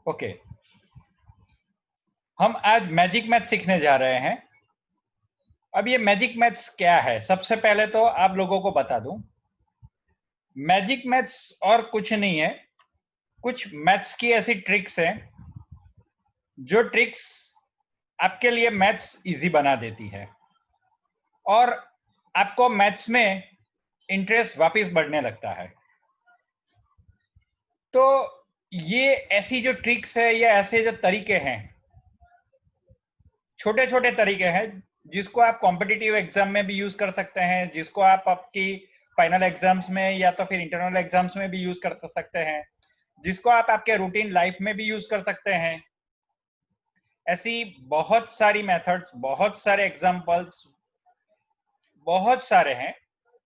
Okay, हम आज magic math सीखने जा रहे हैं। अब ये मैजिक मैथ्स क्या है, सबसे पहले तो आप लोगों को बता दूं, मैजिक मैथ्स और कुछ नहीं है, कुछ मैथ्स की ऐसी ट्रिक्स हैं जो ट्रिक्स आपके लिए मैथ्स इजी बना देती है और आपको मैथ्स में इंटरेस्ट वापस बढ़ने लगता है। तो ये ऐसी जो ट्रिक्स है या ऐसे जो तरीके हैं, छोटे छोटे तरीके हैं जिसको आप कॉम्पिटिटिव एग्जाम में भी यूज कर सकते हैं, जिसको आप आपकी फाइनल एग्जाम्स में या तो फिर इंटरनल एग्जाम्स में भी यूज कर सकते हैं, जिसको आप आपके रूटीन लाइफ में भी यूज कर सकते हैं। ऐसी बहुत सारी मेथड्स, बहुत सारे एग्जाम्पल्स, बहुत सारे हैं,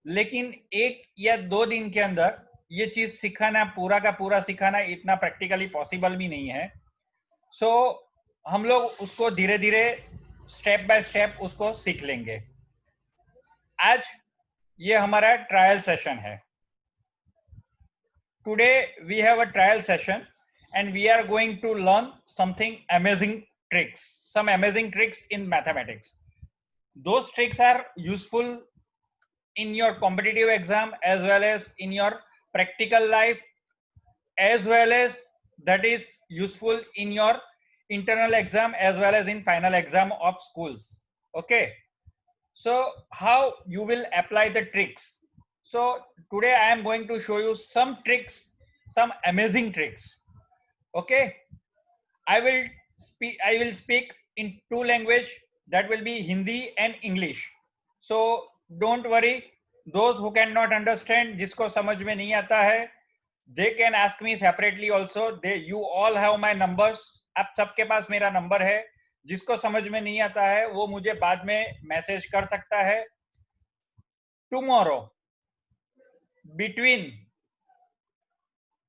लेकिन एक या दो दिन के अंदर ये चीज सिखाना, पूरा का पूरा सिखाना इतना प्रैक्टिकली पॉसिबल भी नहीं है। सो हम लोग उसको धीरे धीरे स्टेप बाय स्टेप उसको सीख लेंगे। आज ये हमारा ट्रायल सेशन है। Today we have a trial session and we are going to learn something amazing tricks, some amazing tricks in mathematics. Those tricks are useful in your competitive exam as well as in your practical life, as well as that is useful in your internal exam as well as in final exam of schools. Okay, so how you will apply the tricks? So today I am going to show you some tricks, some amazing tricks. Okay, I will speak in two language, that will be Hindi and English. So don't worry, those who cannot understand, जिसको समझ में नहीं आता है, they can ask me separately also. You all have my numbers. आप सबके पास मेरा number है। जिसको समझ में नहीं आता है वो मुझे बाद में मैसेज कर सकता है। Tomorrow between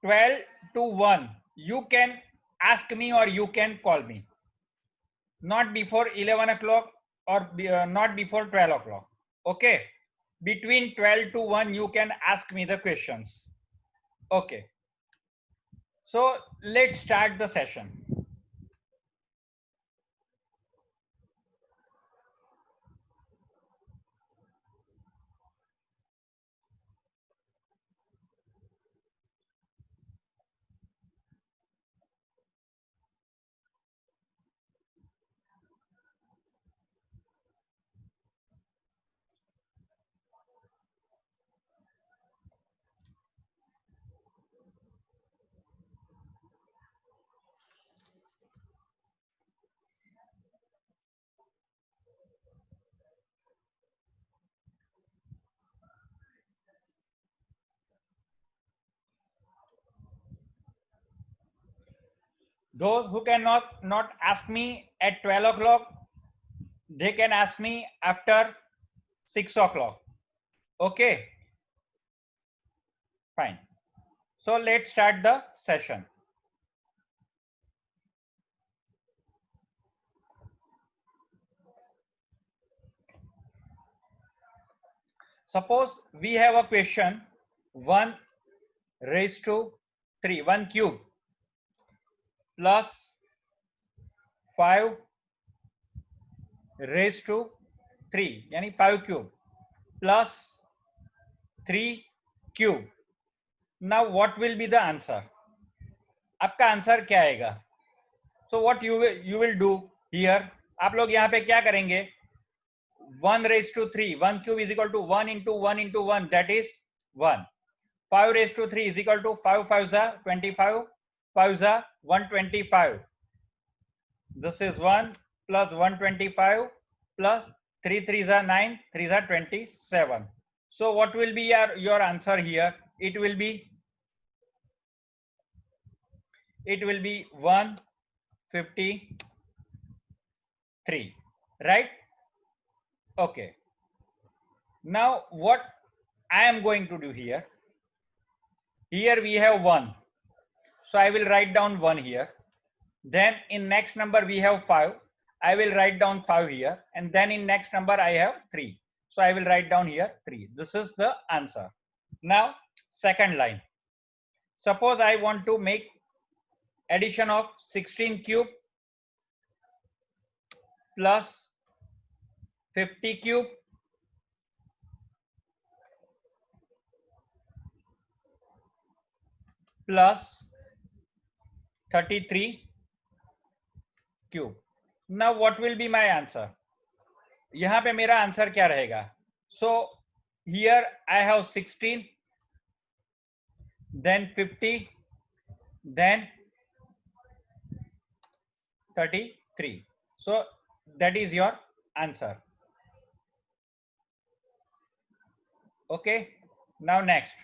12 to 1 you can ask me or you can call me. Not before 11 o'clock or not before 12 o'clock. Okay, between 12 to 1 you can ask me the questions. Okay, so let's start the session. Those who cannot not ask me at 12 o'clock, they can ask me after 6 o'clock. Okay, fine. So let's start the session. Suppose we have a question 1 raised to 3, 1 cube plus 5 raised to 3 यानी 5 cube plus 3 cube. Now what will be the answer? आपका answer क्या आएगा? So what you will do here, आप लोग यहाँ पे क्या करेंगे? 1 raised to 3, 1 cube is equal to 1 into 1 into 1, that is 1. 5 raised to 3 is equal to 5 5s are 25, 5s are 125. This is 1 plus 125 plus 3 3s are 9, 3s are 27. So what will be your answer here? It will be 153, right? Okay. Now what I am going to do here, we have 1. So I will write down 1 here. Then in next number we have 5. I will write down 5 here. And then in next number I have 3. So I will write down here 3. This is the answer. Now second line. Suppose I want to make addition of 16 cube plus 50 cube plus 33 cube. Now what will be my answer? यहाँ पे मेरा answer क्या रहेगा? So here I have 16, then 50, then 33. So that is your answer. Okay. Now next.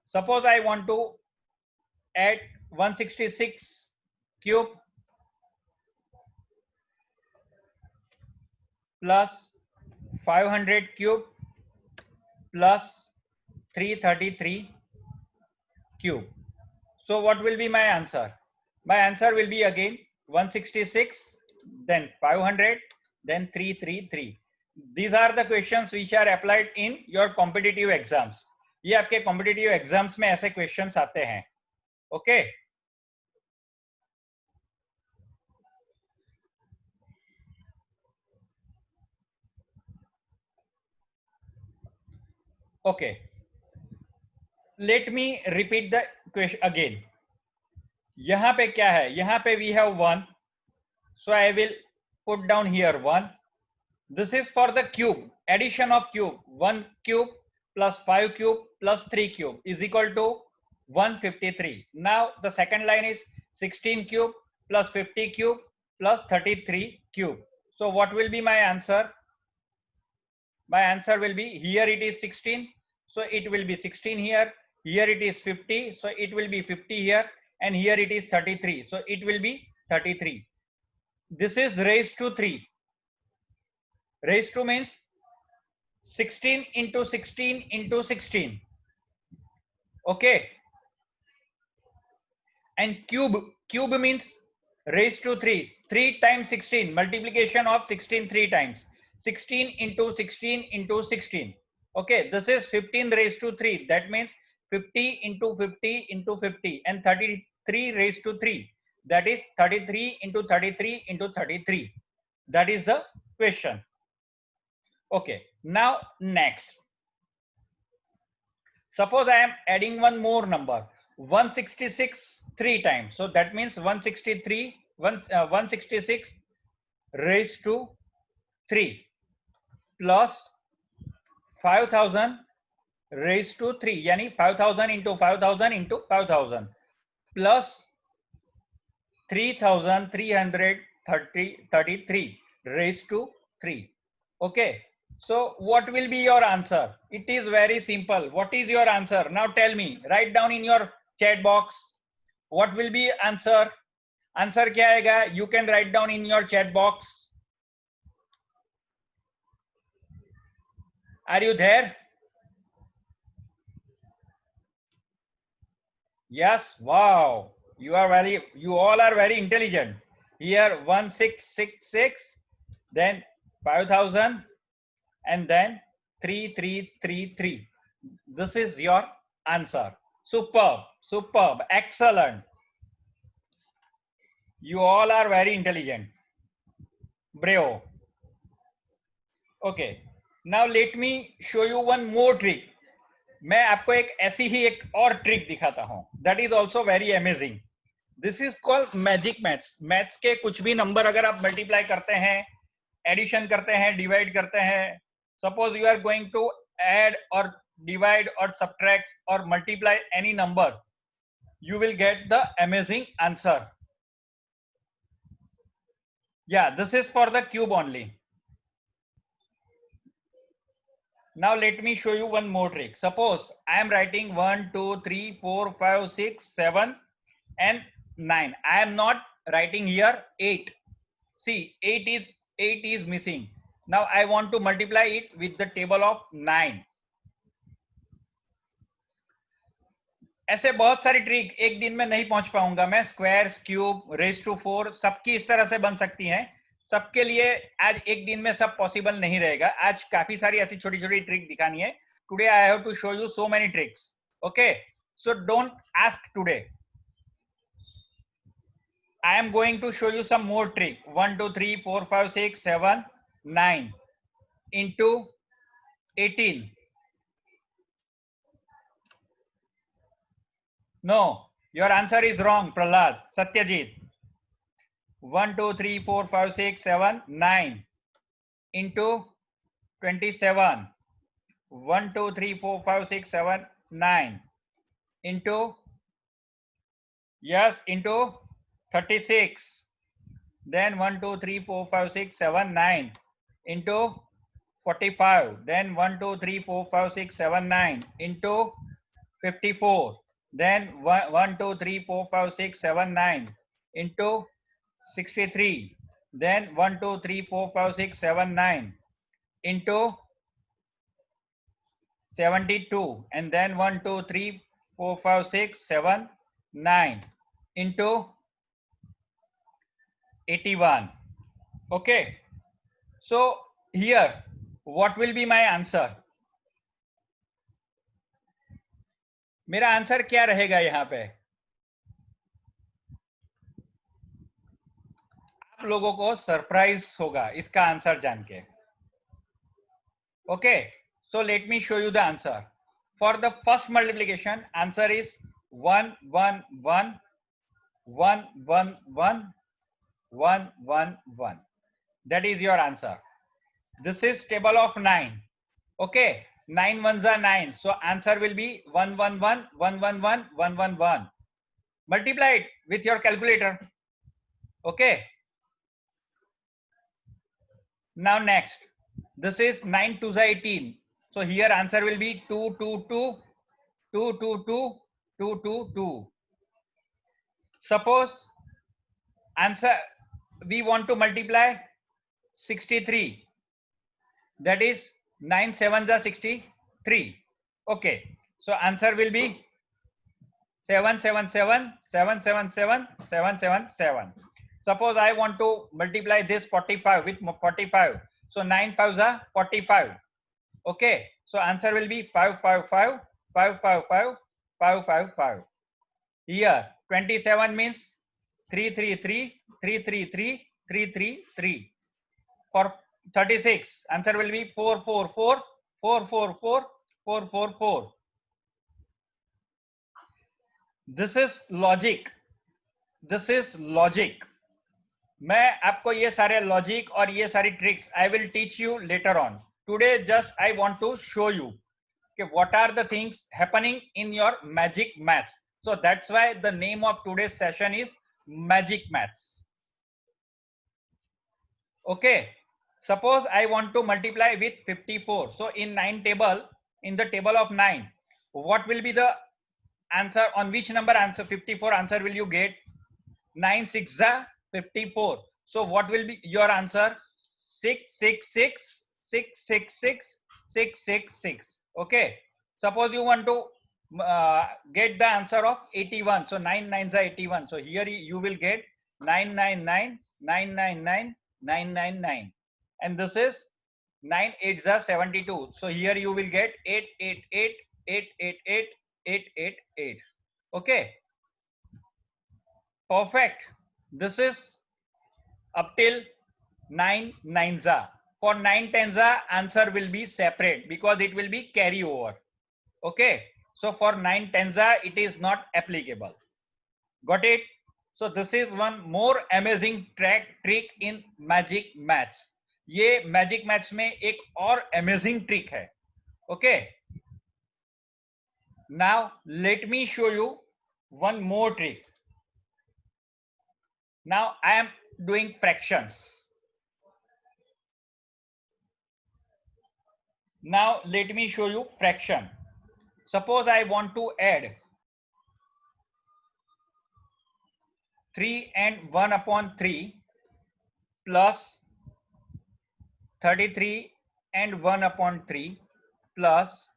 Suppose I want to add 166 cube plus 500 cube plus 333 cube. So what will be my answer? My answer will be again 166, then 500, then 333. These are the questions which are applied in your competitive exams. ये आपके competitive exams में ऐसे questions आते हैं. Okay. Okay. Let me repeat the question again. यहाँ पे क्या है? यहाँ पे we have 1. So I will put down here 1. This is for the cube. Addition of cube. 1 cube plus 5 cube plus 3 cube is equal to 153. Now the second line is 16 cube plus 50 cube plus 33 cube. So what will be my answer? My answer will be, here it is 16. So it will be 16 here. Here it is 50. So it will be 50 here. And here it is 33. So it will be 33. This is raised to 3. Raised to means 16 into 16 into 16. Okay. And cube means raised to 3. 3 times 16. Multiplication of 16 3 times. 16 into 16 into 16. Okay. This is 15 raised to 3. That means 50 into 50 into 50. And 33 raised to 3. That is 33 into 33 into 33. That is the question. Okay, now next. Suppose I am adding one more number, 166 3 times. So that means 166 raised to 3 plus 5000 raised to 3. Yani 5000 into 5000 into 5000 plus 3333 raised to 3. Okay. So what will be your answer? It is very simple. What is your answer? Now tell me. Write down in your chat box. What will be answer? Answer क्या आएगा? You can write down in your chat box. Are you there? Yes. Wow. You all are very intelligent. Here 1666, then 5000. And then 3333. This is your answer. Superb, superb, excellent. You all are very intelligent. Bravo. Okay. Now let me show you one more trick. मैं आपको एक ऐसी ही एक और trick दिखाता हूं. That is also very amazing. This is called magic maths. Maths के कुछ भी नंबर अगर आप मल्टीप्लाई करते हैं, एडिशन करते हैं, डिवाइड करते हैं, suppose you are going to add or divide or subtract or multiply any number, you will get the amazing answer. Yeah, this is for the cube only. Now let me show you one more trick. Suppose I am writing 1 2 3 4 5 6 7 and 9. I am not writing here 8. See, 8 is missing. Now I want to multiply it with the table of 9. ऐसे बहुत सारी trick, एक दिन में नहीं पहुंच पाऊंगा मैं. स्क्वायर, क्यूब, रेज टू 4 सबकी इस तरह से बन सकती हैं. सबके लिए आज एक दिन में सब पॉसिबल नहीं रहेगा. आज काफी सारी ऐसी छोटी छोटी ट्रिक दिखानी है. Today I have to show you so many tricks. Okay, so don't ask today. I am going to show you some more trick. 1, 2, 3, 4, 5, 6, 7, 9 into 18. No, your answer is wrong, Prahlad. Satyajit. 1, 2, 3, 4, 5, 6, 7, 9 into 27. 1, 2, 3, 4, 5, 6, 7, 9 into, yes, into 36. Then 1, 2, 3, 4, 5, 6, 7, 9 into 45. Then 1, 2, 3, 4, 5, 6, 7, 9 into 54. Then 1, 2, 3, 4, 5, 6, 7, 9 into 63. Then 1, 2, 3, 4, 5, 6, 7, 9 into 72. And then 1, 2, 3, 4, 5, 6, 7, 9 into 81. Okay. So here, what will be my answer? मेरा answer क्या रहेगा यहाँ पे? आप लोगों को surprise होगा इसका आंसर जान के. Okay, so let me show you the answer. For the first multiplication, answer is 1, 1, 1, 1, 1, 1, 1, 1, 1. That is your answer. This is table of 9. Okay, 9 ones are 9. So answer will be 1, 1, 1, 1, 1, 1, 1, 1, 1. Multiply it with your calculator. Okay. Now next, this is 9 2 18. So here answer will be 2, 2, 2, 2, 2, 2, 2, 2, 2. Suppose answer we want to multiply 63. That is 9 7s are 63. Okay. So answer will be 777, 777, 777. Suppose I want to multiply this 45 with 45. So 9 5s are 45. Okay. So answer will be 555, 555, 555. Here 27 means 333, 333, 333. For 36, answer will be 444, 444, 444. This is logic. This is logic. मैं आपको ये सारे logic और ये सारी tricks I will teach you later on. Today just I want to show you कि what are the things happening in your magic maths. So that's why the name of today's session is Magic Maths. Okay. Suppose I want to multiply with 54. So in 9 table, in the table of 9, what will be the answer? On which number answer 54 answer will you get? 9 6 are 54. So what will be your answer? 666, 666, 666. Okay. Suppose you want to get the answer of 81. So 9 9s are 81. So here you will get 999, 999, 999. And this is 9 8s are 72. So here you will get 888, 888, 888. Okay. Perfect. This is up till 9 9s are. For 9 10s are, answer will be separate because it will be carry over. Okay. So for 9 10s are, it is not applicable. Got it? So this is one more amazing trick in Magic Maths. ये Magic Maths में एक और amazing trick है. Okay. Now let me show you one more trick. Now I am doing fractions. Now let me show you fraction. Suppose I want to add 3 and 1 upon 3 plus 33 and 1 upon 3 plus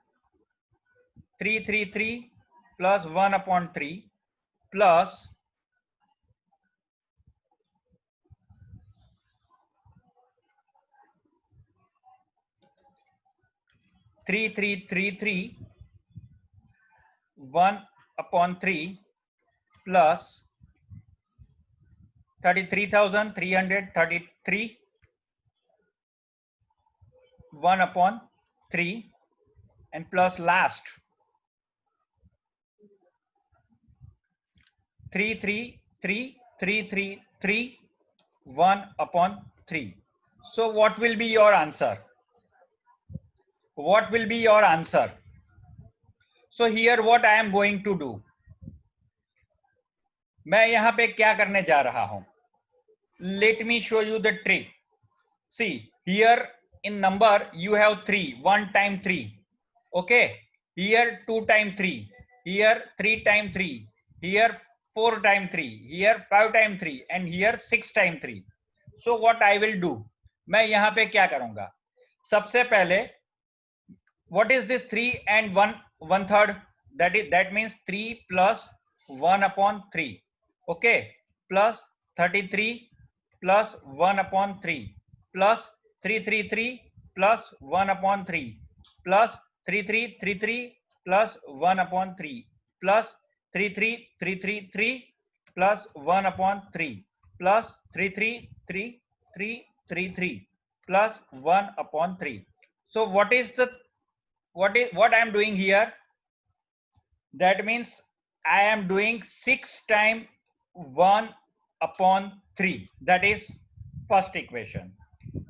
333 plus 1 upon 3 plus 3333 1 upon 3 plus 33,333, 1 upon 3, and plus last 33333, 1 upon 3. So what will be your answer? What will be your answer? So here what I am going to do, मैं यहां पे क्या करने जा रहा हूं? Let me show you the trick. See, here in number you have 3, 1 time 3. Okay. Here 2 time 3. Here 3 time 3. Here 4 time 3. Here 5 time 3. And here 6 time 3. So what I will do? मैं यहाँ पे क्या करूंगा? सबसे पहले, what is this 3 and 1 third? That means 3 plus 1 upon 3. Okay. Plus 33 plus 1 upon 3 plus 333 plus 1 upon 3 plus 3333 plus 1 upon 3 plus 33333 plus 1 upon 3 plus 33333 plus 1 upon 3. So what I am doing here? That means I am doing 6 times 1 upon 3. That is first equation.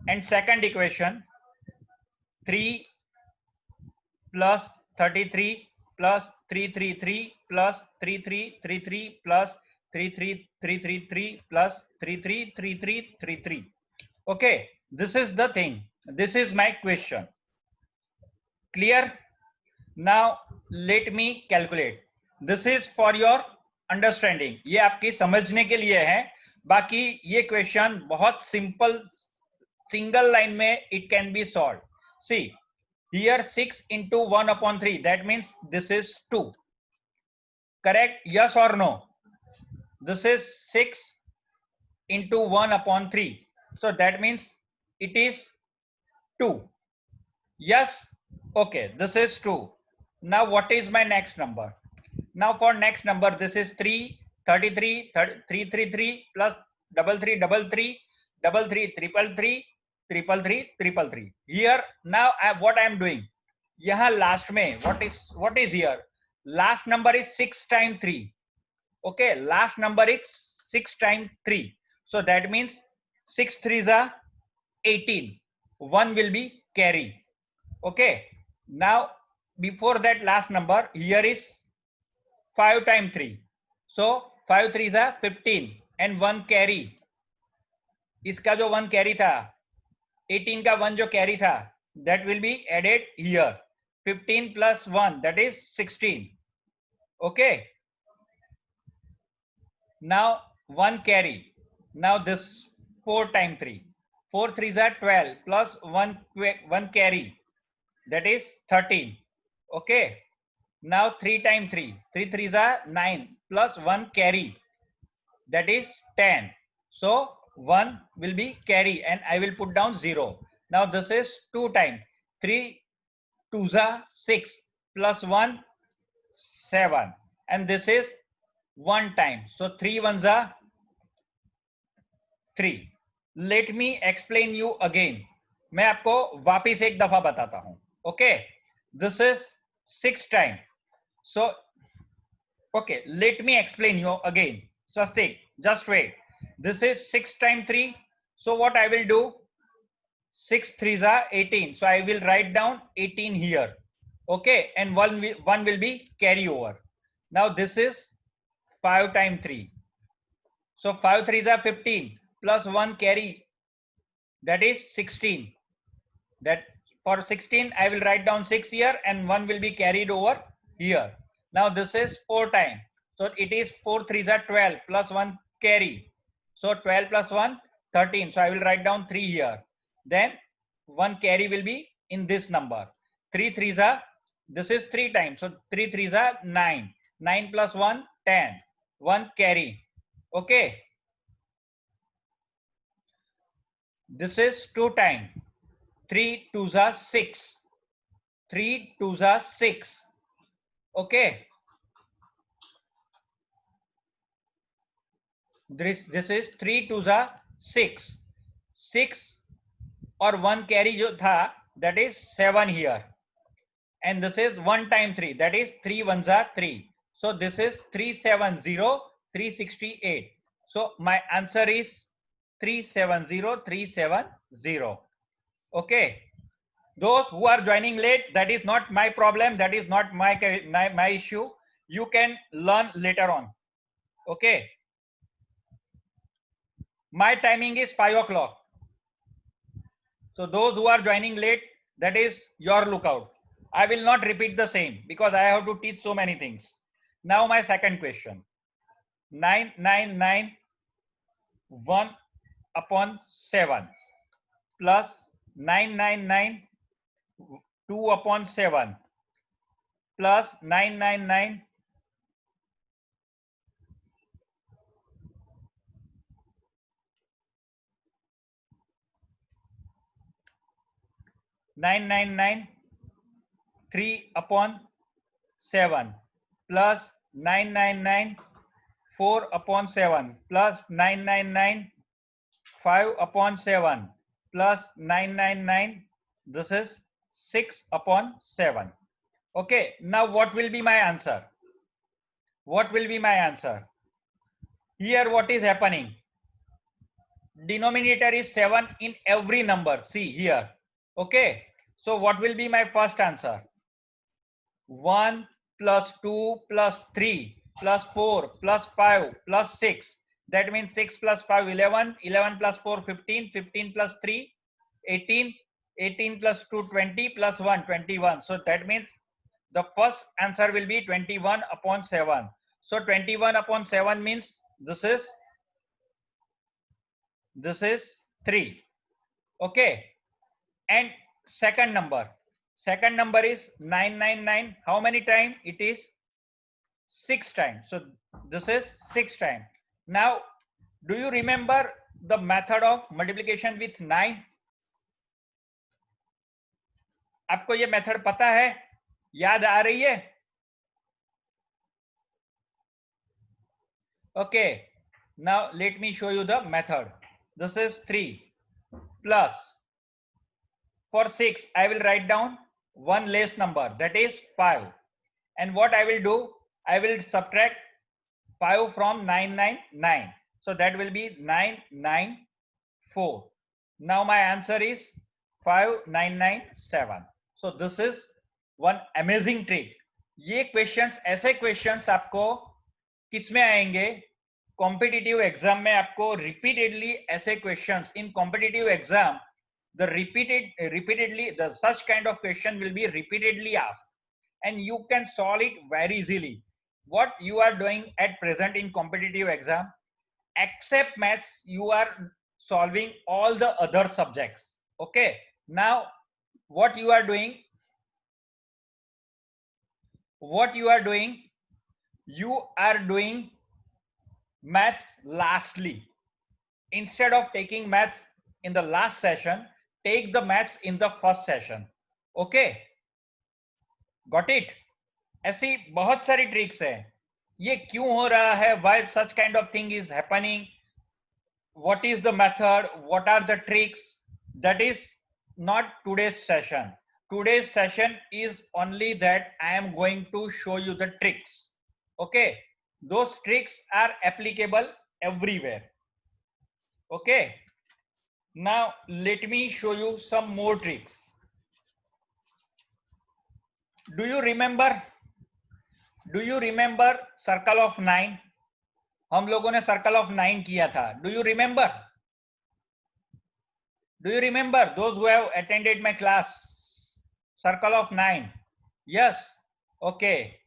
And second equation, 3 plus 33 plus 333 plus 3333 plus 33333 plus 333333. Okay, this is the thing. This is my question. Clear? Now let me calculate. This is for your understanding. ये आपकी समझने के लिए है. बाकी ये question बहुत simple, single line में it can be solved. See, here 6 into 1 upon 3. That means this is 2. Correct? Yes or no? This is 6 into 1 upon 3. So that means it is 2. Yes? Okay, this is 2. Now what is my next number? Now for next number, this is 3, 33, 333 plus 3333, 33, 333, 333. Here now what I am doing? यहाँ last में what is here? Last number is 6 times 3. Okay, last number is 6 times 3. So that means 6 3s are 18. 1 will be carry. Okay. Now before that last number, here is 5 times 3. So 5 3s are 15 and 1 carry. इसका जो 1 carry था, 18 का 1 जो carry था, that will be added here. 15 plus 1, that is 16. Okay. Now 1 carry. Now this 4 times 3. 4 3s are 12 plus 1 carry. That is 13. Okay. Now 3 times 3. 3 3s are 9 plus 1 carry. That is 10. So 1 will be carry and I will put down 0. Now this is 2 times. 3 2s are 6 plus 1 7. And this is 1 time. So 3 1s are 3. Let me explain you again. मैं आपको वापिस एक दफा बताता हूं. Okay. This is 6 time. So, okay, let me explain you again. Swastik, just wait. This is 6 times 3. So what I will do? 6 3s are 18. So I will write down 18 here. Okay, and 1 will be carry over. Now this is 5 times 3. So 5 3s are 15 plus 1 carry. That is 16. That for 16 I will write down 6 here and 1 will be carried over here. Now this is 4 times. So it is 4 3s are 12 plus 1 carry. So 12 plus 1 13. So I will write down 3 here. Then 1 carry will be in this number. 3 3s are, this is 3 times. So 3 3s are 9. 9 plus 1 10. 1 carry. Okay. This is 2 times. 3 2s are 6. 3 2s are 6. Okay. this is 3 2 जा 6, 6 और 1 carry जो था that is 7 here, and this is 1 time 3, that is 3 1 जा 3, so this is 370 368. So my answer is 370 370. Okay, those who are joining late, that is not my problem, that is not my issue, you can learn later on. Okay, my timing is 5 o'clock, so those who are joining late, that is your lookout. I will not repeat the same because I have to teach so many things. Now my second question, 999 1 upon 7 plus 999 2 upon 7 plus 999 999 3 upon 7 plus 999 4 upon 7 plus 999 5 upon 7 plus 999, this is 6 upon 7. Okay, now what will be my answer? What will be my answer? Here what is happening? Denominator is 7 in every number. See here. Okay, so what will be my first answer? 1 plus 2 plus 3 plus 4 plus 5 plus 6. That means 6 plus 5 11, 11 plus 4 15, 15 plus 3 18, 18 plus 2 20 plus 1 21. So that means the first answer will be 21 upon 7. So 21 upon 7 means this is 3. Okay, and second number is 999. How many times? It is 6 times. So this is 6 times. Now do you remember the method of multiplication with 9? आपको ये method पता है, याद आ रही है? Okay, now let me show you the method. This is 3 plus, for 6 I will write down one less number, that is 5, and what I will do, I will subtract 5 from 999, so that will be 994. Now my answer is 5997. So this is one amazing trick. ये questions, ऐसे questions आपको किसमें आएंगे? Competitive exam में आपको repeatedly ऐसे questions in competitive exam, the repeatedly the such kind of question will be repeatedly asked and you can solve it very easily. What you are doing at present in competitive exam, except maths, you are solving all the other subjects. Okay, now what you are doing, you are doing maths lastly. Instead of taking maths in the last session, take the maths in the first session. Okay, got it? ऐसी बहुत सारी tricks है. ये क्यों हो रहा है? Why such kind of thing is happening? What is the method? What are the tricks? That is not today's session. Today's session is only that I am going to show you the tricks. Okay, those tricks are applicable everywhere. Okay, now let me show you some more tricks. Do you remember circle of 9? हम लोगों ने circle of 9 किया था. Do you remember those who have attended my class? Circle of 9. Yes. Okay,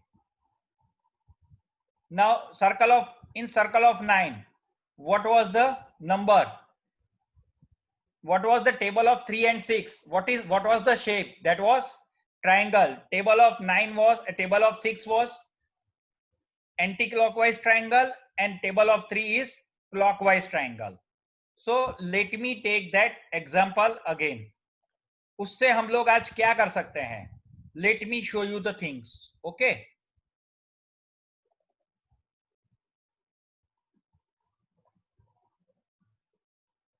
now in circle of 9, what was the number? What was the table of 3 and 6? What was the shape? That was triangle. Table of 9 was, table of 6 was anti-clockwise triangle and table of 3 is clockwise triangle. So let me take that example again. उससे हम लोग आज क्या कर सकते हैं? Let me show you the things. Okay.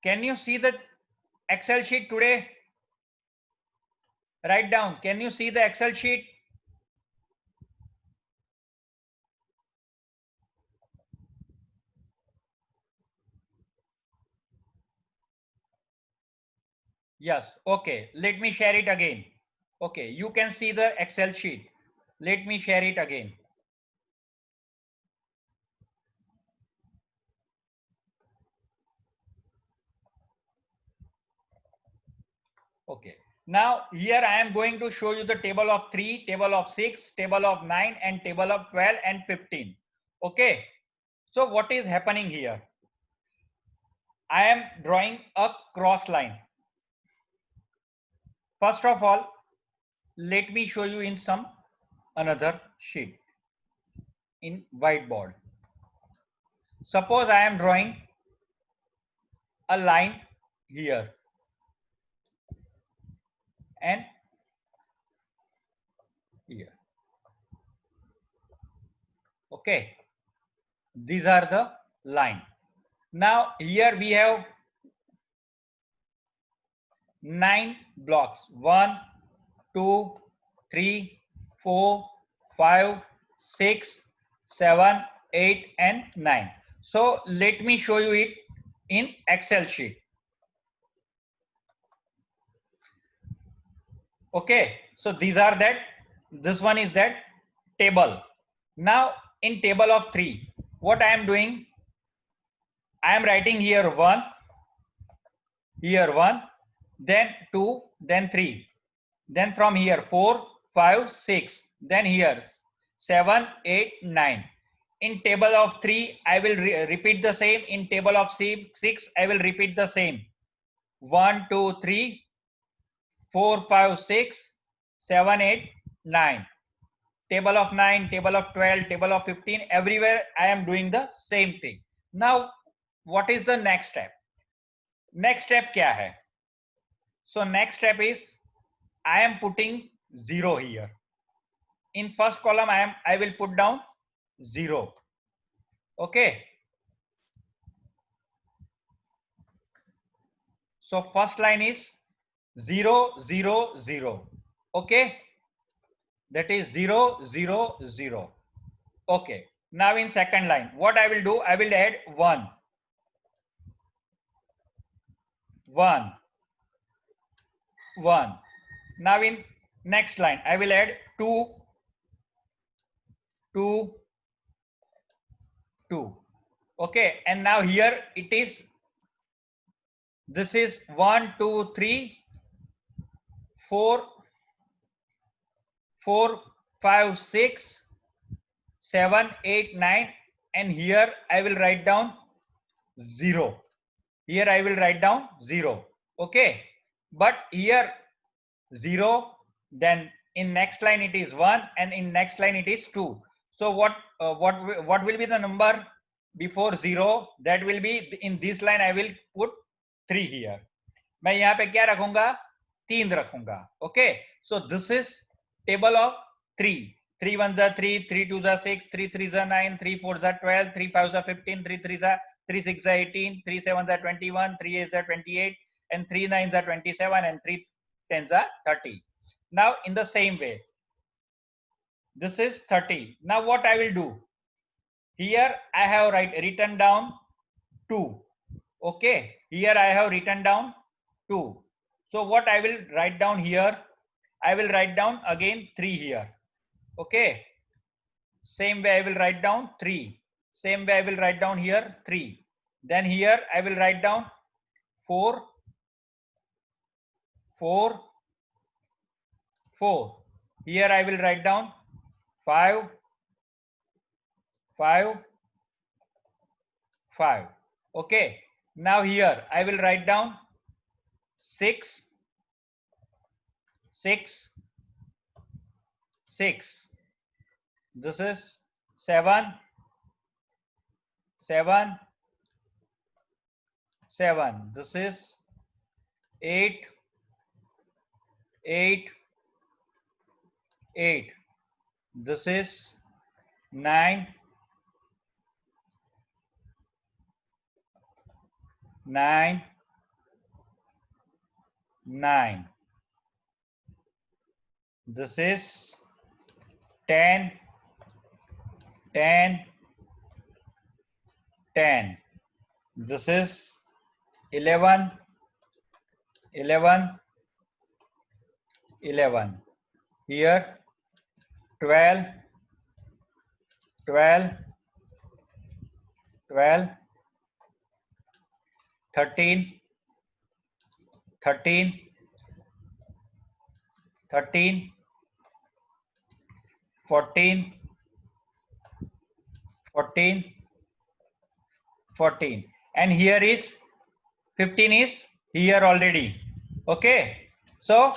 Can you see the Excel sheet today? Write down. Can you see the Excel sheet? Yes. Okay. Let me share it again. Okay. You can see the Excel sheet. Let me share it again. Okay. Now here I am going to show you the table of 3, table of 6, table of 9 and table of 12 and 15. Okay. So what is happening here? I am drawing a cross line. First of all, let me show you in some another sheet in whiteboard. Suppose I am drawing a line here and here. Okay, these are the line. Now here we have 9 blocks. 1, 2, 3, 4, 5, 6, 7, 8 and 9. So let me show you it in Excel sheet. Okay, so these are that. This one is that table. Now in table of 3, what I am doing, I am writing here 1, here 1, then 2, then 3, then from here 4, 5, 6, then here 7, 8, 9. In table of 3, I will repeat the same. In table of 6, I will repeat the same. 1, 2, 3, 4, 5, 6, 7, 8, 9. Table of 9, table of 12, table of 15, everywhere I am doing the same thing. Now, what is the next step? Next step क्या है? So next step is I am putting 0 here. In first column I will put down 0. Okay. So first line is 0, 0, 0. Okay. That is 0, 0, 0. Okay. Now in second line, what I will do, I will add 1. 1. 1. Now in next line, I will add 2, 2, 2. Okay. And now here it is, this is 1, 2, 3, 4, 4, 5, 6, 7, 8, 9. And here I will write down 0. Here I will write down 0. Okay. But here 0, then in next line it is 1 and in next line it is 2. So what will be the number before 0? That will be in this line I will put 3 here. मैं यहाँ पे क्या रखूंगा? 3 रखूंगा. Okay. So this is table of 3. 3 1s are 3, 3 2s are 6, 3 3s are 9, 3 4s are 12, 3 5s are 15, 3 3s are 3 6 are 18, 3 7s are 21, 3 8s are 28, and 3 9s are 27, and 3 10s are 30. Now in the same way, this is 30. Now what I will do? Here I have written down 2. Okay. Here I have written down 2. So what I will write down here? I will write down again 3 here. Okay. Same way I will write down 3. Same way I will write down here 3. Then here I will write down 4, 4, 4. Here I will write down 5, 5, 5. Okay. Now here I will write down 6, 6, 6. This is 7, 7, 7. This is 8, 8, 8. This is 9, 9, 9. This is 10, 10, 10. This is 11, 11, 11. Here 12, 12, 12, 13, 13, 13, 14, 14, 14. And here is 15 is here already. Okay. So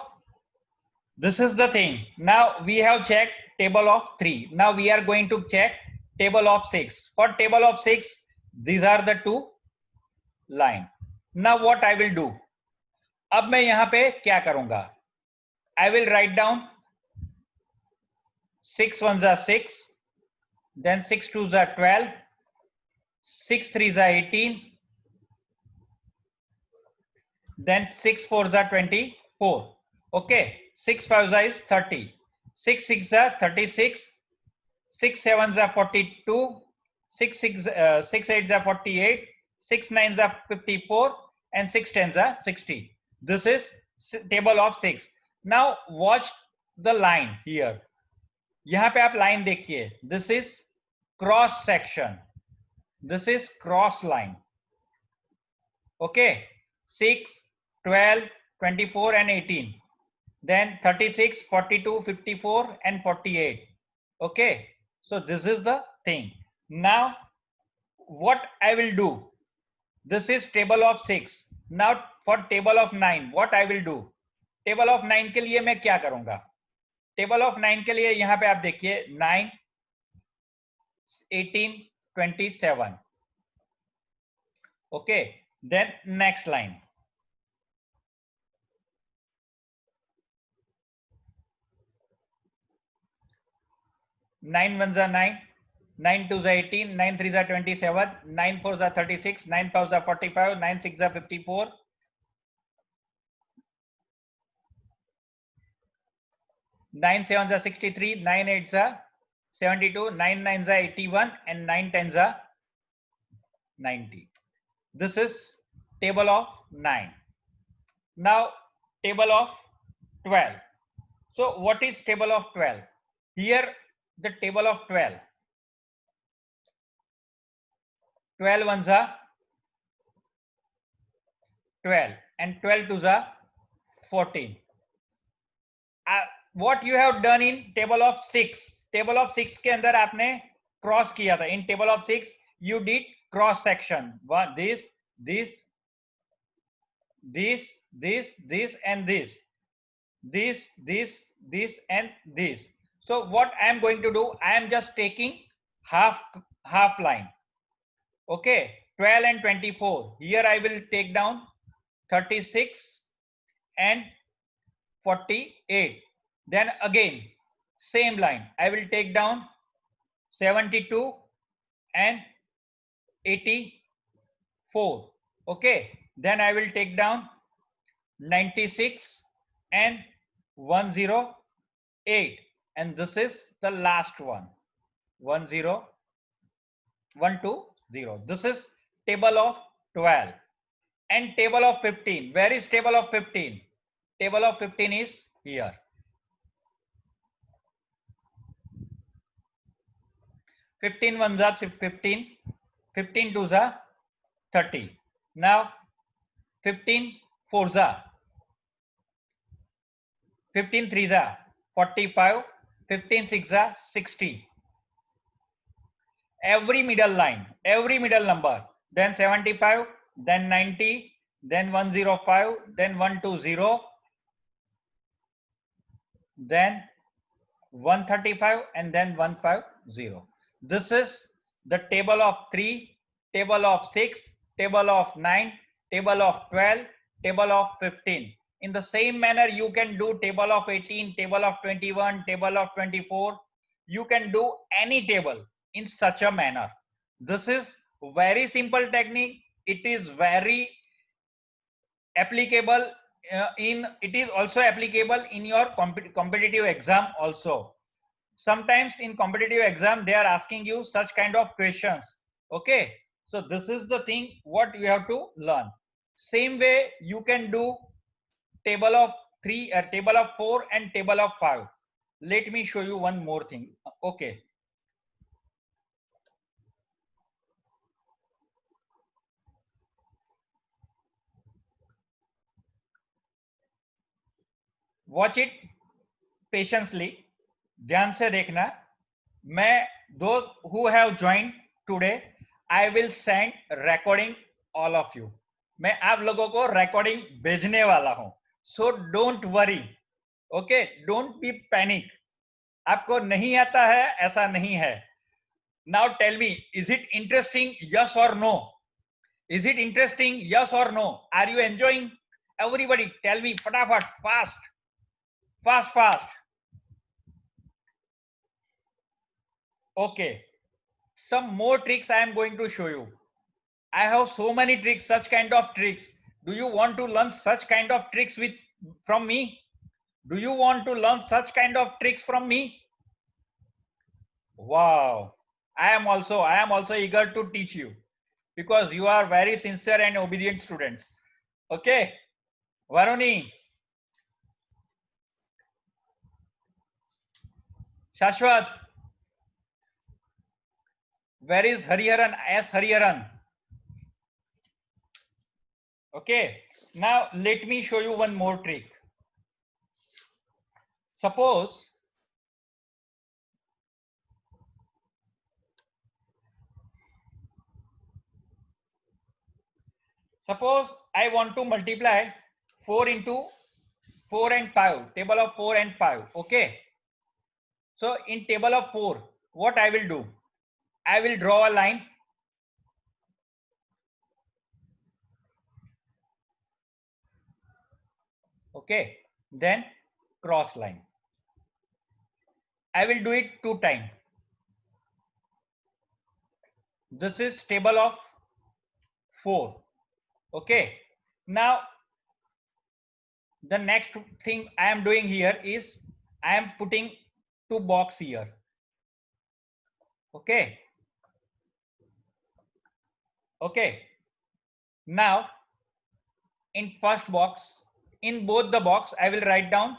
this is the thing. Now we have checked table of 3. Now we are going to check table of 6. For table of 6, these are the two line. Now what I will do? अब मैं यहां पे क्या करूंगा? I will write down 6 ones are 6, then 6 twos are 12, 6 threes are 18, then 6 fours are 24. Okay, 6 fives is 30, 6 sixes are 36, 6 sevens are 42, 6 eights are 48, 6 nines are 54, and 6 tens are 60. This is table of 6. Now watch the line here. यहाँ पे आप line देखिए. This is cross section. This is cross line. Okay, 6, 12, 24, and 18. Then 36, 42, 54, and 48. Okay, so this is the thing. Now what I will do? This is table of 6. Now for table of 9, what I will do? Table of 9 के लिए मैं क्या करूंगा? Table of 9 के लिए यहां पे आप देखिए 9, 18, 27. Okay, then next line. 9 ones are 9, 9 twos are 18, 9 threes are 27, 9 fours are 36, 9 fives are 45, 9 sixes are 54, 9 sevens are 63, 9 eights are 72, 9 nines are 81, and 9 tens are 90. This is table of 9. Now table of 12. So what is table of 12? Here the table of 12. 12 ones are 12 and 12 twos are 14. What you have done in table of 6. Table of 6 के अंदर आपने cross किया था. In table of 6 you did cross section. This, and this. This and this. So what I am going to do, I am just taking half line. Okay, 12 and 24. Here I will take down 36 and 48. Then again same line, I will take down 72 and 84. Okay, then I will take down 96 and 108, and this is the last one, 10, 120. This is table of 12. And table of 15. Where is table of 15? Table of 15 is here. 15 ones are 15, 15 twos are 30. Now 15 fours are 15 threes are 45, 15 sixes are 60. Every middle line, every middle number, then 75, then 90, then 105, then 120, then 135, and then 150. This is the table of 3, table of 6, table of 9, table of 12, table of 15. In the same manner, you can do table of 18, table of 21, table of 24. You can do any table in such a manner. This is very simple technique. It is very applicable it is also applicable in your competitive exam also. Sometimes in competitive exam they are asking you such kind of questions. Okay, so this is the thing what you have to learn. Same way you can do table of 3, table of 4 and table of 5. Let me show you one more thing. Okay, watch it patiently. ध्यान से देखना. मैं those who have joined today, I will send recording all of you. मैं आप लोगों को recording भेजने वाला हूं. So don't worry. Okay, don't be panic. आपको नहीं आता है ऐसा नहीं है. Now tell me, is it interesting? Yes or no? Is it interesting? Yes or no? Are you enjoying? Everybody tell me फटाफट, fast. Okay, some more tricks I am going to show you. I have so many tricks, such kind of tricks. Do you want to learn such kind of tricks from me? Do you want to learn such kind of tricks from me? Wow. I am also eager to teach you because you are very sincere and obedient students. Okay. Varuni, Shashwat, where is Hariharan? S. Hariharan. Okay. Now let me show you one more trick. Suppose I want to multiply 4 into 4 and 5, table of 4 and 5. Okay. So in table of 4, what I will do? I will draw a line. Okay. Then cross line. I will do it 2 times. This is table of 4. Okay. Now the next thing I am doing here is I am putting 2 box here. Okay. Okay. Now in first box, in both the box, I will write down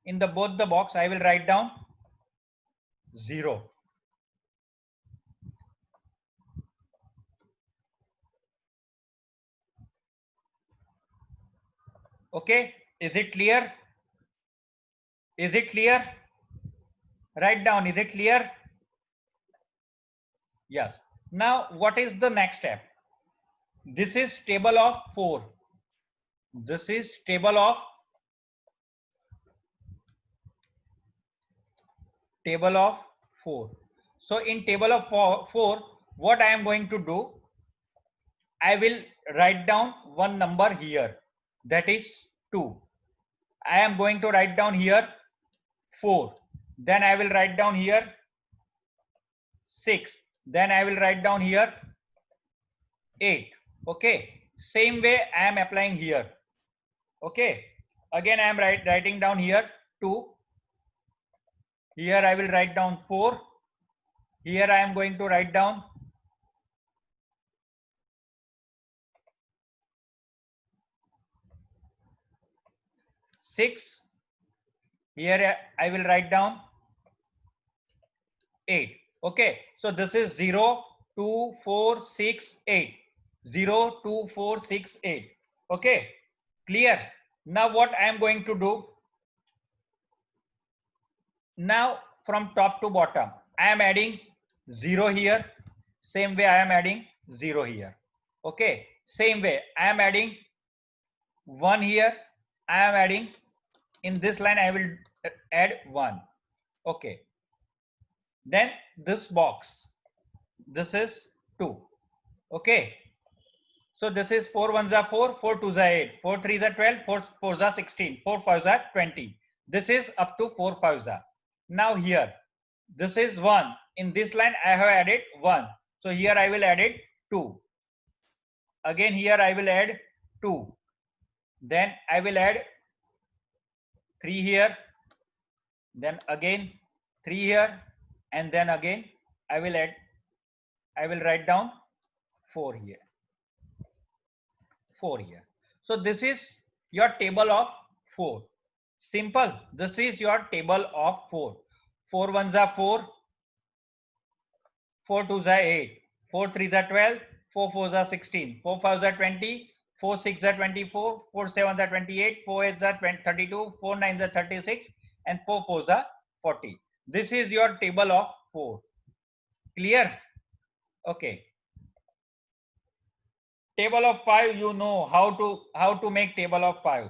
in the both the box, I will write down 0. Okay, is it clear? Is it clear? Write down, is it clear? Yes. Now, what is the next step? This is table of 4. This is table of 4. So in table of 4, what I am going to do? I will write down one number here. That is 2. I am going to write down here 4. Then I will write down here 6. Then I will write down here 8. Okay. Same way I am applying here. Okay. Again I am writing down here 2. Here I will write down 4. Here I am going to write down 6. Here I will write down 8. Okay. So this is 0, 2, 4, 6, 8. 0, 2, 4, 6, 8. Okay. Clear. Now what I am going to do? Now from top to bottom, I am adding 0 here. Same way I am adding 0 here. Okay. Same way I am adding 1 here. I am adding in this line I will add 1. Okay. Then this box, this is 2. Okay. So this is 4 1s are 4, 4 2s are 8, 4 3s are 12, 4 4s are 16, 4 5s are 20. This is up to 4 5s are. Now here This is 1. In this line, I have added 1. So here I will add it 2. Again here I will add 2. Then I will add 3 here. Then again 3 here. And then again I will write down 4 here. 4 here. So this is your table of 4. Simple. This is your table of 4. 4 ones are 4. 4 twos are 8. 4 threes are 12. 4 fours are 16. 4 fives are 20. 4 six are 24. 4 sevens are 28. 4 eights are 32. 4 nines are 36. And 4 fours are 40. This is your table of 4. Clear? Okay. Table of 5, you know how to make table of 5.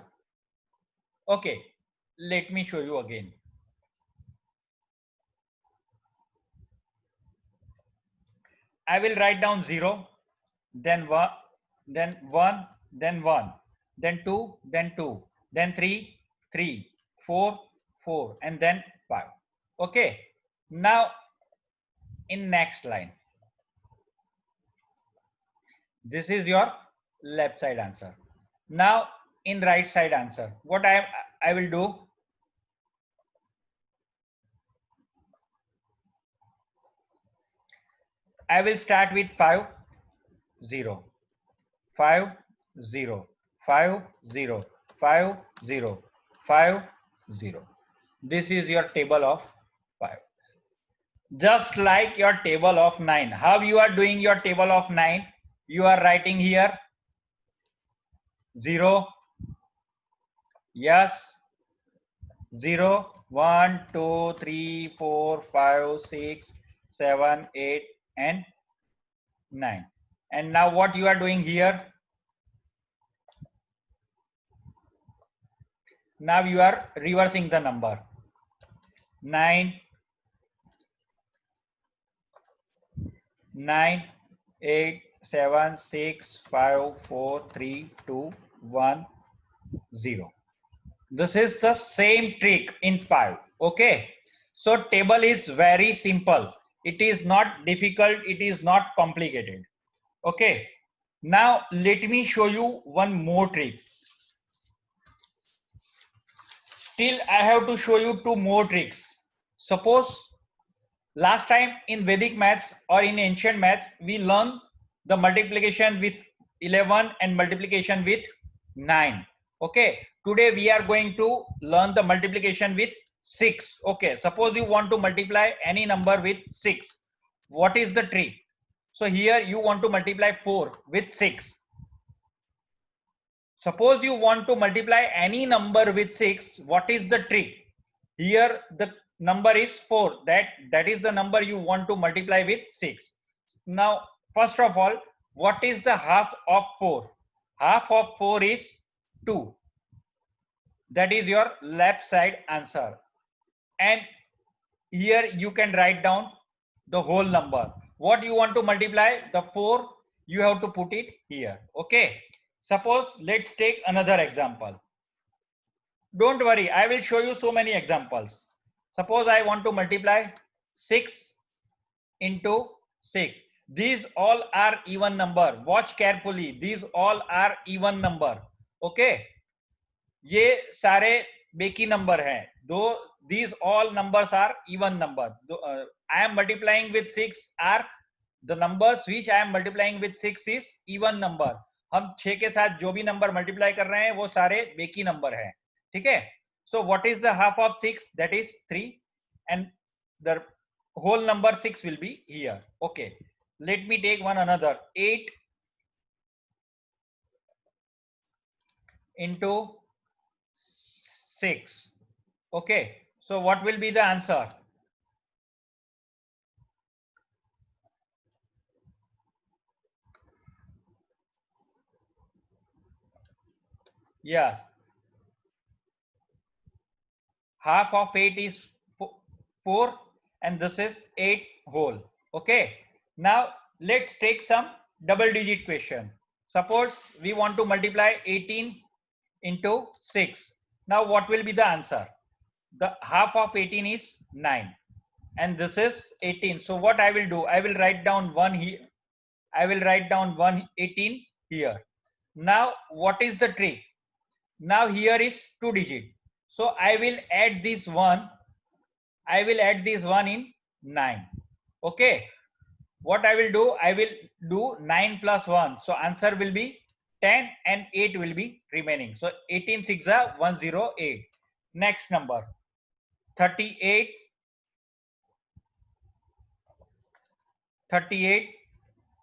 Okay, let me show you again. I will write down 0, then 1, then 1, then 1, then 2, then 2, then 3, 3, 4, 4, and then 5. Okay, now in next line, this is your left side answer. Now in right side answer, what I will do, I will start with 5, 0, 5, 0, 5, 0, 5, 0, 5, 0. This is your table of 5. Just like your table of 9. How you are doing your table of 9? You are writing here 0, yes, 0, 1, 2, 3, 4, 5, 6, 7, 8, and 9. And now what you are doing here? Now you are reversing the number. 9, 8, 7, 6, 5, 4, 3, 2, 1, 0. This is the same trick in 5. Okay. So table is very simple. It is not difficult. It is not complicated. Okay. Now let me show you one more trick. Still I have to show you 2 more tricks. Suppose last time in Vedic maths or in ancient maths, we learned the multiplication with 11 and multiplication with 9. Okay. Today we are going to learn the multiplication with 6. Okay. Suppose you want to multiply any number with 6. What is the trick? So here you want to multiply 4 with 6. Suppose you want to multiply any number with 6. What is the trick? Here the number is 4. That is the number you want to multiply with 6. Now, first of all, what is the half of 4? Half of 4 is 2. That is your left side answer. And here you can write down the whole number. What you want to multiply? The 4, you have to put it here. Okay. Suppose let's take another example. Don't worry, I will show you so many examples. Suppose I want to multiply 6 into 6. These all are even number. Watch carefully. These all are even number. Okay. ये सारे Beki number हैं. Though these all numbers are even number. I am multiplying with 6 are the numbers which I am multiplying with 6 is even number. हम 6 के साथ जो भी number multiply कर रहे हैं वो सारे बेकी नंबर हैं. ठीक है. So what is the half of 6? That is 3, and the whole number 6 will be here. Okay. Let me take one another. 8 into 6. Okay. So what will be the answer? Yes. Half of 8 is 4, and this is 8 whole. Okay. Now let's take some double digit question. Suppose we want to multiply 18 into 6. Now what will be the answer? The half of 18 is 9. and this is 18. So what I will do, I will write down 1 here, I will write down 118 here. Now what is the trick? Now here is 2 digit, so I will add this one, I will add this one in 9. Okay, what I will do, I will do 9 plus 1, so answer will be 10 and 8 will be remaining. So 18 6 are 108. Next number 38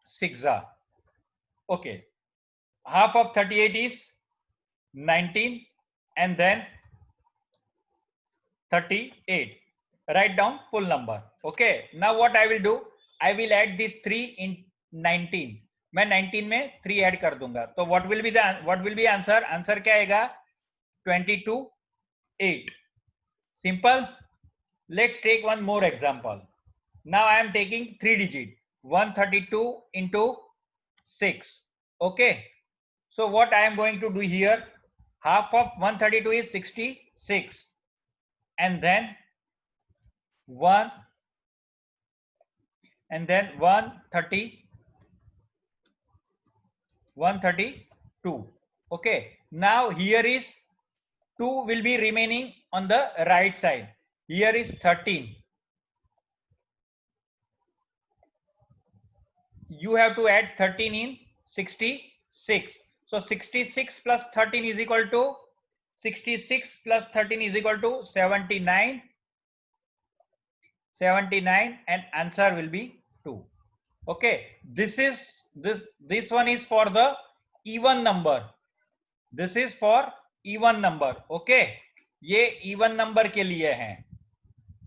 6 are, okay, half of 38 is 19 and then 38. Write down full number. Okay, now what I will do, I will add this 3 in 19. मैं 19 में 3 add कर दूंगा, तो what will be answer? Answer क्या आएगा? 22 8. Simple. Let's take one more example. Now I am taking 3 digit, 132 into 6. Okay, so what I am going to do here, half of 132 is 66 and then 1 and then 132. Okay, now here is 2 will be remaining on the right side. Here is 13. You have to add 13 in 66. So 66 plus 13 is equal to 66 plus 13 is equal to 79. 79 and answer will be 2. Okay, this one is for the even number. This is for even number. Okay, ये even number के लिए हैं.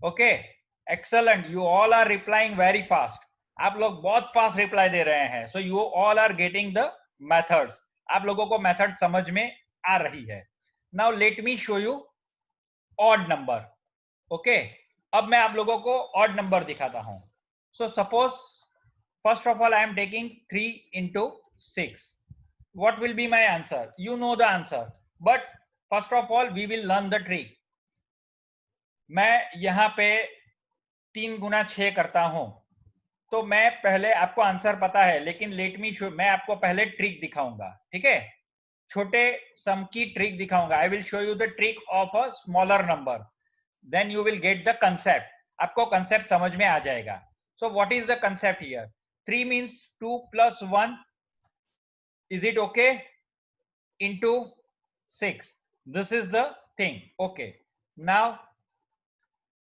Okay, excellent. You all are replying very fast. आप लोग बहुत fast reply दे रहे हैं. So you all are getting the methods. आप लोगों को मेथड समझ में आ रही है. Now let me show you odd number. Okay, अब मैं आप लोगों को odd number दिखाता हूं. So suppose first of all I am taking 3 into 6. What will be my answer? You know the answer, but first of all we will learn the trick. मैं यहाँ पे 3 गुना 6 करता हूं, तो मैं पहले, आपको आंसर पता है लेकिन लेट मी शो, मैं आपको पहले ट्रिक दिखाऊंगा. ठीक है, छोटे सम की ट्रिक दिखाऊंगा. I will show you the trick of a smaller number, then you will get the concept. आपको कंसेप्ट समझ में आ जाएगा. So what is the concept here? 3 means 2 plus 1, is it okay, into 6. This is the thing. Okay, now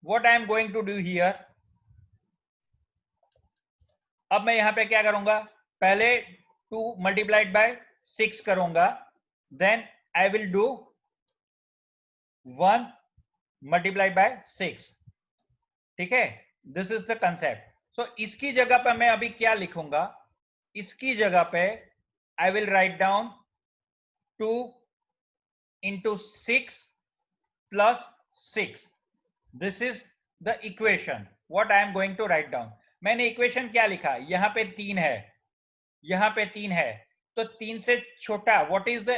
what I am going to do here, अब मैं यहां पे क्या करूंगा, पहले 2 multiplied by 6 करूंगा, then I will do 1 multiplied by 6. ठीक है, this is the concept. So इसकी जगह पे मैं अभी क्या लिखूंगा, इसकी जगह पे I will write down 2 into 6 plus 6. This is the equation. What I am going to write down. मैंने इक्वेशन क्या लिखा, यहाँ पे 3 है, यहाँ पे 3 है, तो 3 से छोटा, what is the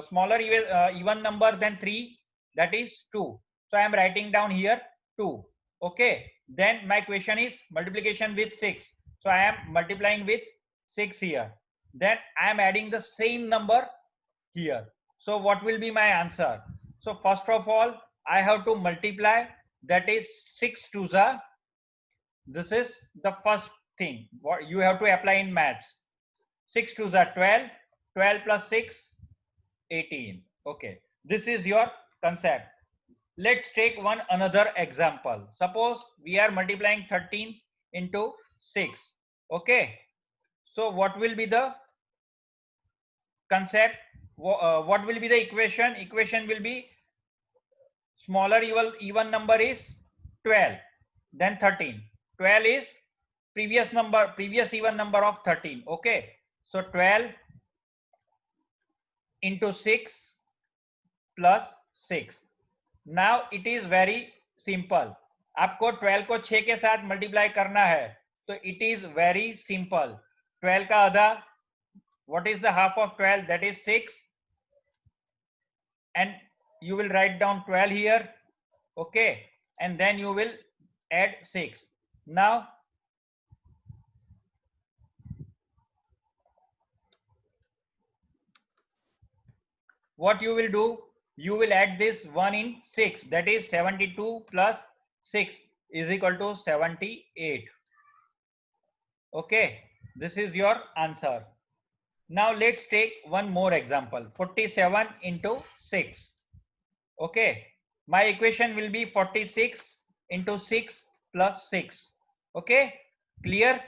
smaller even number than 3? That is 2. So I am writing down here 2. Okay, then my question is multiplication with 6. So I am multiplying with 6 here. Then I am adding the same number here. So what will be my answer? So first of all, I have to multiply, that is 6 2s are. This is the first thing what you have to apply in maths. 6 2s are 12. 12 plus 6, 18. Okay, this is your concept. Let's take one another example. Suppose we are multiplying 13 into 6. Okay, so what will be the concept? What will be the equation? Equation will be smaller even number is 12, then 13. 12 is previous even number of 13. Okay, so 12 into 6 plus 6. Now it is very simple. आपको 12 को 6 के साथ multiply करना है, तो it is very simple. 12 का आधा, what is the half of 12? That is 6. And you will write down 12 here. Okay, and then you will add 6. Now what you will do, you will add this 1 in 6, that is 72 plus 6 is equal to 78. Okay, this is your answer. Now let's take one more example, 47 into 6. Okay, my equation will be 46 into 6 plus 6. Okay, clear?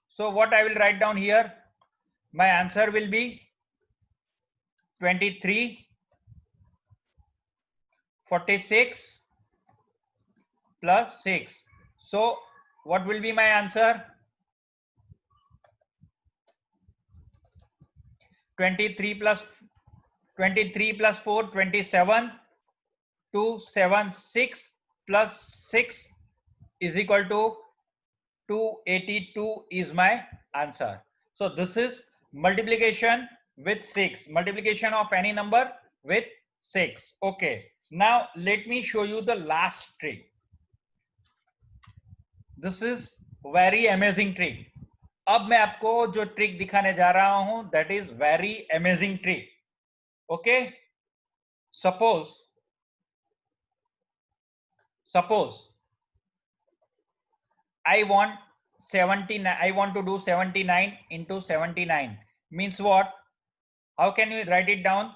So what I will write down here, my answer will be 23, 46 plus 6. So what will be my answer? 23 plus 4, 27, 2, 7, 6 plus 6 is equal to 282 is my answer. So this is multiplication with 6, multiplication of any number with 6. Okay, now let me show you the last trick. This is very amazing trick. अब मैं आपको जो trick दिखाने जा रहा हूं, that is very amazing trick. Okay, suppose I want 79, I want to do 79 into 79 means what? How can you write it down?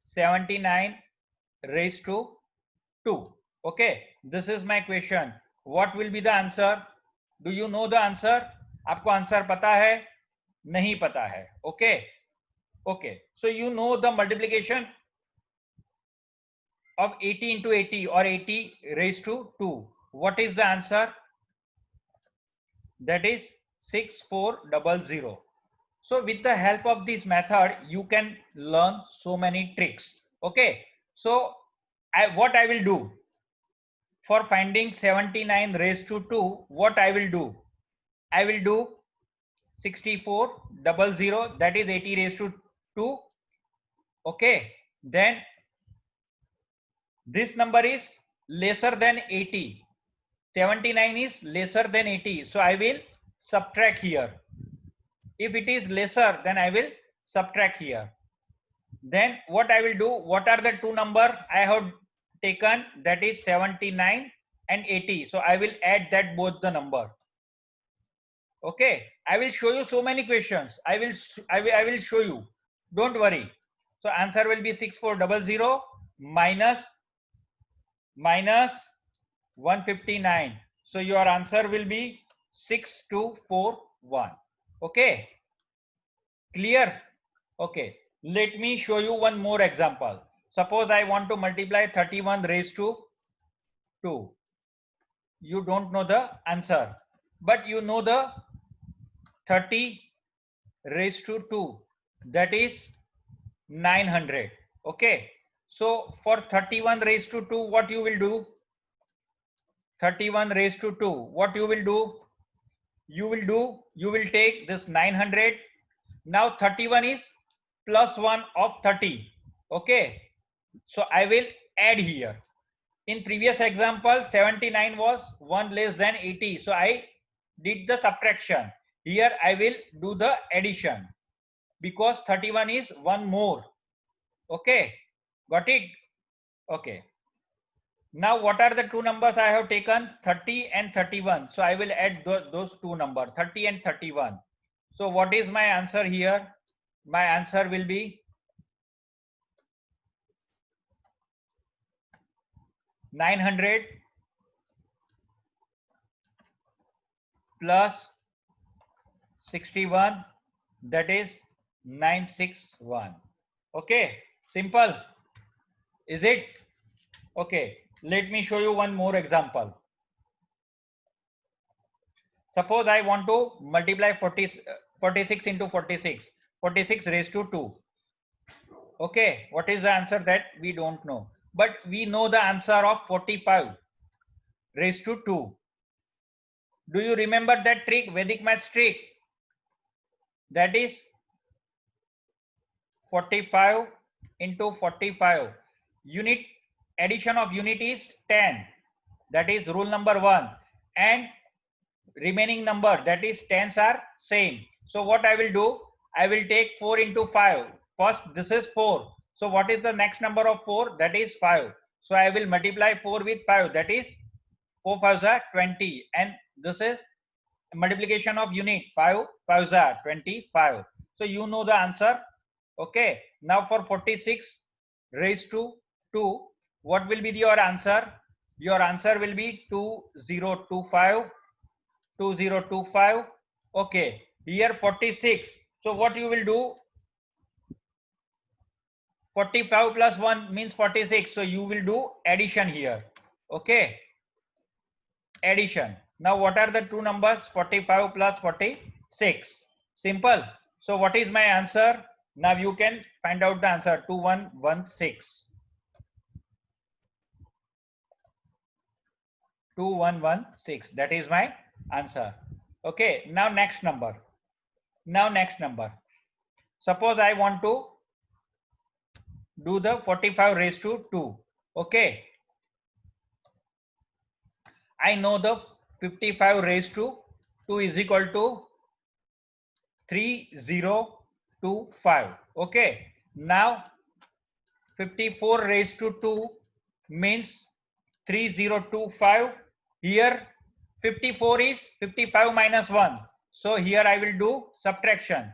79 raised to 2. Okay, this is my question. What will be the answer? Do you know the answer? आपको answer पता है? नहीं पता है. Okay, okay. So you know the multiplication of 80 into 80 or 80 raised to 2. What is the answer? That is 6400. So with the help of this method, you can learn so many tricks. Okay. So what I will do for finding 79 raised to 2, what I will do? I will do 6400, that is 80 raised to 2. Okay. Then this number is lesser than 80. 79 is lesser than 80. So I will subtract here. If it is lesser, then I will subtract here. Then what I will do, what are the two number I have taken, that is 79 and 80. So I will add that both the number. Okay, I will show you so many questions. I will show you. Don't worry. So answer will be 6400 minus 159. So your answer will be 6241. Okay, clear? Okay, let me show you one more example. Suppose I want to multiply 31 raised to 2. You don't know the answer, but you know the 30 raised to 2, that is 900. Okay, so for 31 raised to 2, what you will do? 31 raised to 2, what you will do? You will take this 900. Now 31 is plus 1 of 30. Okay, so I will add here. In previous example, 79 was 1 less than 80. So I did the subtraction. Here I will do the addition because 31 is 1 more. Okay, got it? Okay. Now what are the two numbers I have taken? 30 and 31. So I will add those two numbers, 30 and 31. So what is my answer here? My answer will be 900 plus 61, that is 961. Okay, simple, is it? Okay, let me show you one more example. Suppose I want to multiply 46 into 46, 46 raised to 2. Okay, what is the answer? That we don't know, but we know the answer of 45 raised to 2. Do you remember that trick, Vedic maths trick? That is 45 into 45. Unit addition of unit is 10. That is rule number 1. and remaining number, that is tens, are same. So what I will do, I will take 4 into 5. First, this is 4. So what is the next number of 4? That is 5. So I will multiply 4 with 5. That is 4 5s are 20. And this is multiplication of unit. 5 5s are 25. So you know the answer. Okay. Now for 46 raised to 2, what will be your answer? Your answer will be 2025. 2025. Okay, here 46. So what you will do, 45 plus 1 means 46. So you will do addition here. Okay, addition. Now what are the two numbers? 45 plus 46. Simple. So what is my answer? Now you can find out the answer. 2116. 2116. That is my answer. Okay, now next number. Suppose I want to do the 45 raised to 2. Okay, I know the 55 raised to 2 is equal to 3025. Okay, now 54 raised to 2 means 3025. Here 54 is 55 minus 1. So here I will do subtraction.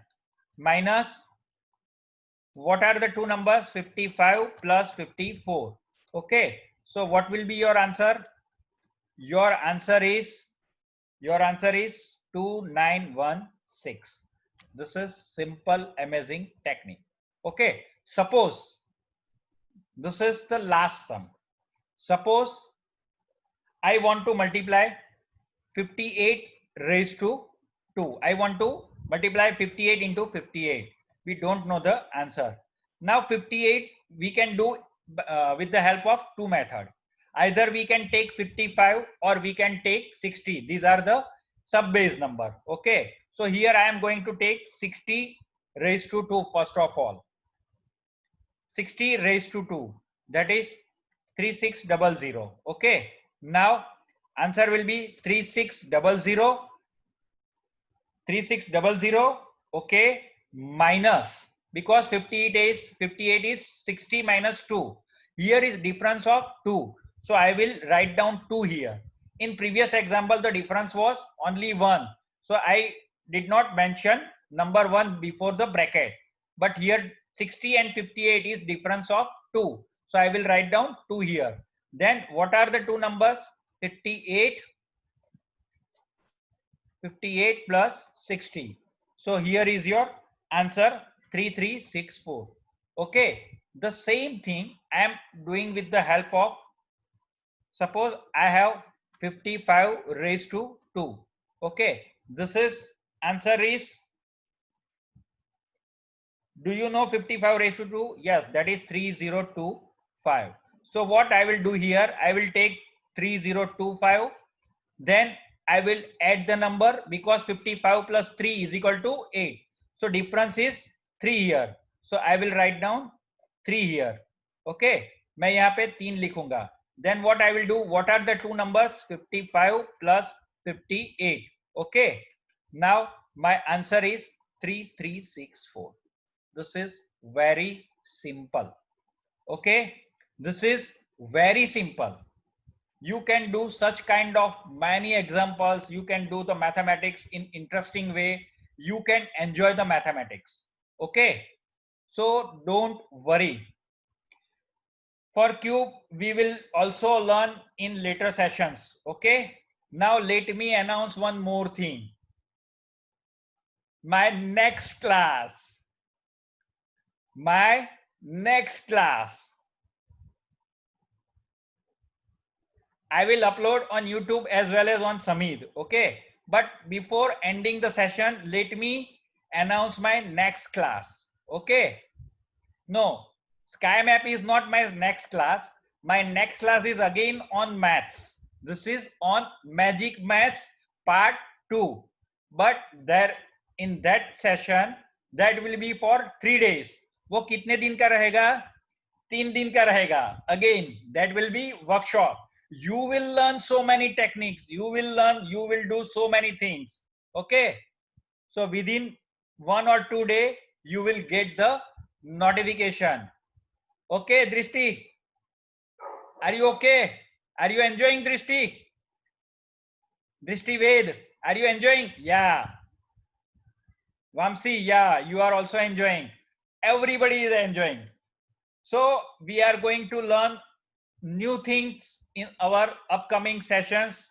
Minus, what are the two numbers? 55 plus 54. Okay, so what will be your answer? Your answer is 2916. This is simple, amazing technique. Okay, suppose this is the last sum. Suppose I want to multiply 58 raised to 2. I want to multiply 58 into 58. We don't know the answer. Now 58 we can do with the help of two methods. Either we can take 55 or we can take 60. These are the sub base number. Okay, so here I am going to take 60 raised to 2 first of all. 60 raised to 2, that is 3600. Okay, now answer will be 3600. Okay, minus, because 58 is 60 minus 2. Here is difference of 2. So I will write down 2 here. In previous example, the difference was only 1. So I did not mention number 1 before the bracket. But here 60 and 58 is difference of 2. So I will write down 2 here. Then what are the two numbers? 58 plus 60. So here is your answer, 3364. Okay, the same thing I am doing with the help of, suppose I have 55 raised to 2. Okay, this is answer is, do you know 55 raised to 2? Yes, that is 3025. So what I will do here, I will take 3025, then I will add the number, because 55 plus 3 is equal to 8. So difference is 3 here. So I will write down 3 here. Okay, मैं यहाँ पे 3 लिखूंगा. Then what I will do, what are the two numbers? 55 plus 58. Okay, now my answer is 3364. This is very simple. Okay, this is very simple. You can do such kind of many examples. You can do the mathematics in interesting way. You can enjoy the mathematics. Okay, so don't worry. For cube we will also learn in later sessions. Okay, now let me announce one more thing. My next class I will upload on YouTube as well as on Sameed. Okay, but before ending the session, let me announce my next class. Okay, no, SkyMap is not my next class. My next class is again on maths. This is on Magic Maths part 2. But there in that session, that will be for 3 days. वो कितने दिन का रहेगा? 3 दिन का रहेगा. Again, that will be workshop. You will learn so many techniques. You will do so many things. Okay. So within 1 or 2 days, you will get the notification. Okay, Drishti. Are you okay? Are you enjoying, Drishti? Drishti Ved, are you enjoying? Yeah. Vamsi, yeah, you are also enjoying. Everybody is enjoying. So we are going to learn new things in our upcoming sessions.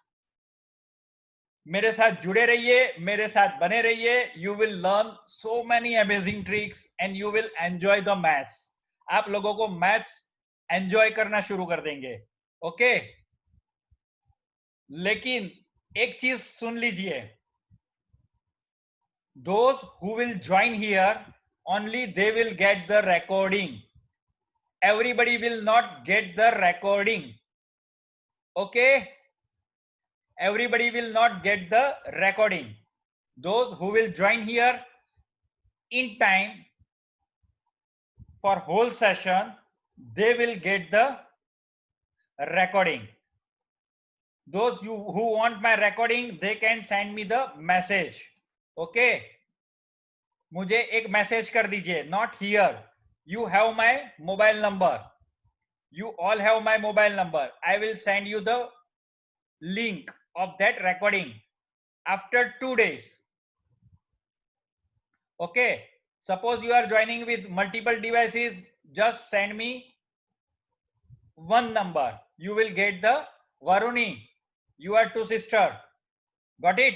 मेरे साथ जुड़े रहिए, मेरे साथ बने रहिए. You will learn so many amazing tricks and you will enjoy the maths. आप लोगों को मैथ्स एंजॉय करना शुरू कर देंगे. ओके. लेकिन एक चीज सुन लीजिए. Those who will join here, only they will get the recording. Everybody will not get the recording. Okay. Everybody will not get the recording. Those who will join here in time for whole session, they will get the recording. Those who want my recording, they can send me the message. Okay. मुझे एक message कर दीजिए. Not here. You have my mobile number. You all have my mobile number. I will send you the link of that recording after 2 days. Okay. Suppose you are joining with multiple devices, just send me one number. You will get the Varuni. You are two sister. Got it?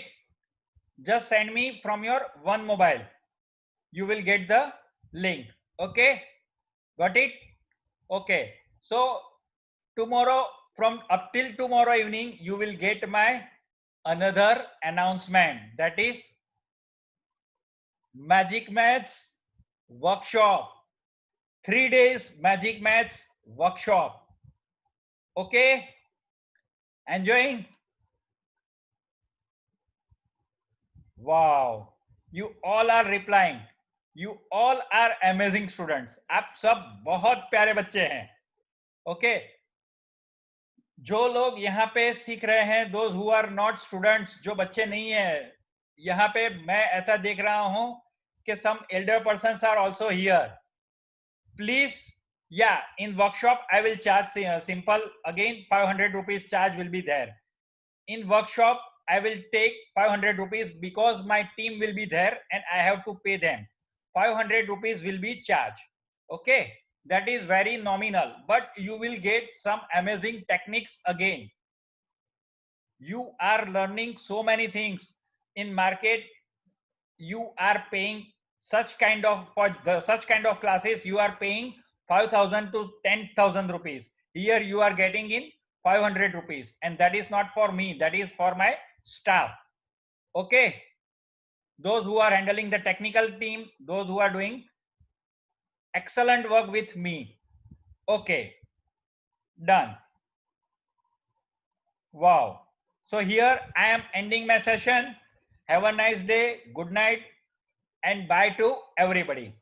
Just send me from your one mobile. You will get the link. Okay. Got it? Okay. So tomorrow, from up till tomorrow evening, you will get my another announcement. That is Magic Maths workshop. 3 days Magic Maths workshop. Okay. Enjoying? Wow. You all are replying. You all are amazing students. आप सब बहुत प्यारे बच्चे हैं. Okay. जो लोग यहाँ पे सीख रहे हैं, those who are not students, जो बच्चे नहीं है, यहाँ पे मैं ऐसा देख रहा हूं कि some elder persons are also here. Please, yeah, in workshop I will charge simple again 500 rupees charge will be there. In workshop I will take 500 rupees because my team will be there and I have to pay them. 500 rupees will be charged. Okay. That is very nominal, but you will get some amazing techniques again. You are learning so many things in market. You are paying such kind of, for the such kind of classes, you are paying 5,000 to 10,000 rupees. Here you are getting in 500 rupees, and that is not for me, that is for my staff. Okay. Those who are handling the technical team, those who are doing excellent work with me. Okay. Done. Wow. So here I am ending my session. Have a nice day. Good night and bye to everybody.